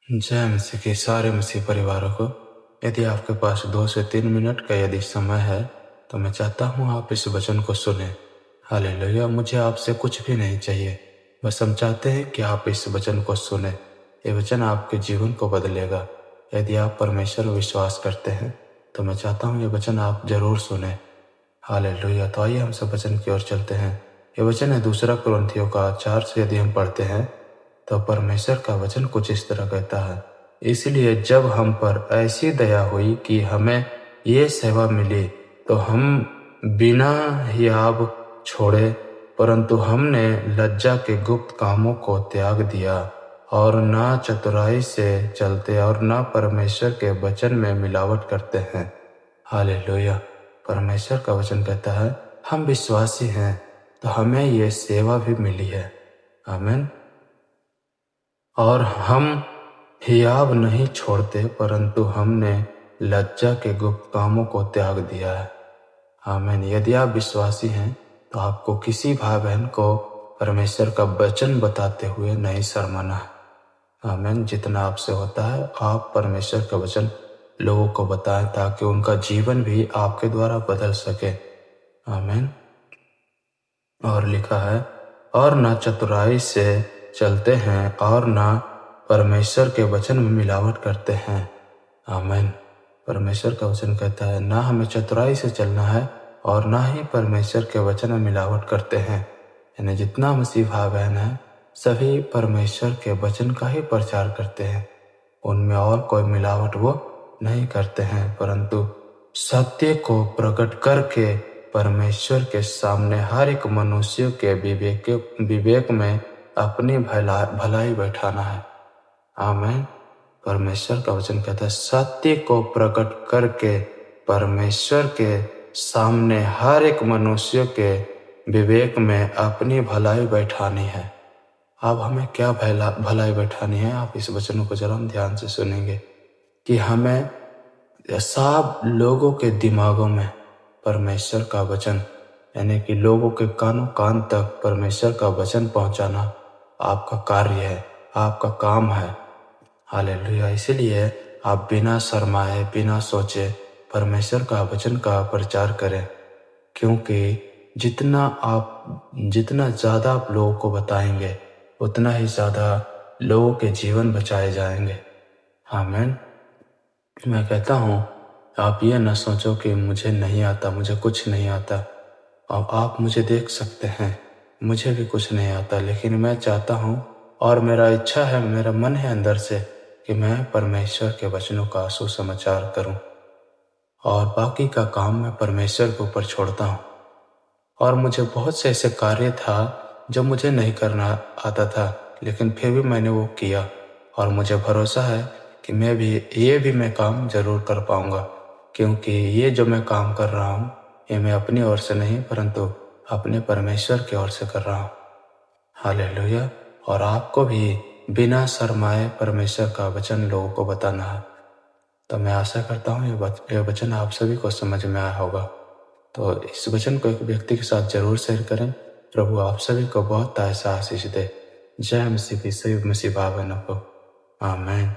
जय मसीह के सारे मसीह परिवारों को। यदि आपके पास 2 से 3 मिनट का यदि समय है तो मैं चाहता हूँ आप इस वचन को सुने। हालेलुया। मुझे आपसे कुछ भी नहीं चाहिए, बस हम चाहते हैं कि आप इस वचन को सुने। ये वचन आपके जीवन को बदलेगा। यदि आप परमेश्वर में विश्वास करते हैं तो मैं चाहता हूँ ये वचन आप जरूर सुने। हालेलुया। तो आइए हम सब वचन की ओर चलते हैं। ये वचन है 2 कुरिन्थियों का 4 से यदि हम पढ़ते हैं तो परमेश्वर का वचन कुछ इस तरह कहता है, इसलिए जब हम पर ऐसी दया हुई कि हमें ये सेवा मिली तो हम बिना हियाव छोड़े, परंतु हमने लज्जा के गुप्त कामों को त्याग दिया और ना चतुराई से चलते और ना परमेश्वर के वचन में मिलावट करते हैं। हालेलुया। परमेश्वर का वचन कहता है हम विश्वासी हैं तो हमें ये सेवा भी मिली है। आमीन। और हम हियाव नहीं छोड़ते, परंतु हमने लज्जा के गुप्त कामों को त्याग दिया है। आमीन। यदि आप विश्वासी हैं तो आपको किसी भाई बहन को परमेश्वर का वचन बताते हुए नहीं शर्माना है। आमीन। जितना आपसे होता है आप परमेश्वर का वचन लोगों को बताएं ताकि उनका जीवन भी आपके द्वारा बदल सके। आमीन। और लिखा है, और ना चतुराई से चलते हैं और ना परमेश्वर के वचन में मिलावट करते हैं। आमीन। परमेश्वर का वचन कहता है ना हमें चतुराई से चलना है और ना ही परमेश्वर के वचन में मिलावट करते हैं। यानी जितना मसीह भाई बहन है सभी परमेश्वर के वचन का ही प्रचार करते हैं, उनमें और कोई मिलावट वो नहीं करते हैं, परंतु सत्य को प्रकट करके परमेश्वर के सामने हर एक मनुष्य के विवेक में अपनी भलाई बैठाना है। आमीन। परमेश्वर का वचन कहता है सत्य को प्रकट करके परमेश्वर के सामने हर एक मनुष्य के विवेक में अपनी भलाई बैठानी है। अब हमें क्या भलाई बैठानी है, आप इस वचन को जरा ध्यान से सुनेंगे कि हमें सब लोगों के दिमागों में परमेश्वर का वचन यानी कि लोगों के कानों कान तक परमेश्वर का वचन पहुंचाना आपका कार्य है, आपका काम है। हालेलुया। इसलिए आप बिना शर्माए बिना सोचे परमेश्वर का वचन का प्रचार करें, क्योंकि जितना ज़्यादा आप लोगों को बताएंगे उतना ही ज़्यादा लोगों के जीवन बचाए जाएंगे। आमीन। मैं कहता हूँ आप ये न सोचो कि मुझे नहीं आता, मुझे कुछ नहीं आता। अब आप मुझे देख सकते हैं, मुझे भी कुछ नहीं आता, लेकिन मैं चाहता हूँ और मेरा इच्छा है, मेरा मन है अंदर से कि मैं परमेश्वर के वचनों का सुसमाचार करूँ और बाकी का काम मैं परमेश्वर के ऊपर छोड़ता हूँ। और मुझे बहुत से ऐसे कार्य था जो मुझे नहीं करना आता था, लेकिन फिर भी मैंने वो किया और मुझे भरोसा है कि मैं काम जरूर कर पाऊंगा, क्योंकि ये जो मैं काम कर रहा हूँ ये मैं अपनी ओर से नहीं परंतु अपने परमेश्वर की ओर से कर रहा हूँ। हालेलुया। और आपको भी बिना शर्माए परमेश्वर का वचन लोगों को बताना है। तो मैं आशा करता हूँ ये वचन आप सभी को समझ में आया होगा। तो इस वचन को एक व्यक्ति के साथ जरूर शेयर करें। प्रभु आप सभी को बहुत ऐसा आशीष दे। जय मसीह की सभी मसीह भाई बहनों को। आमीन।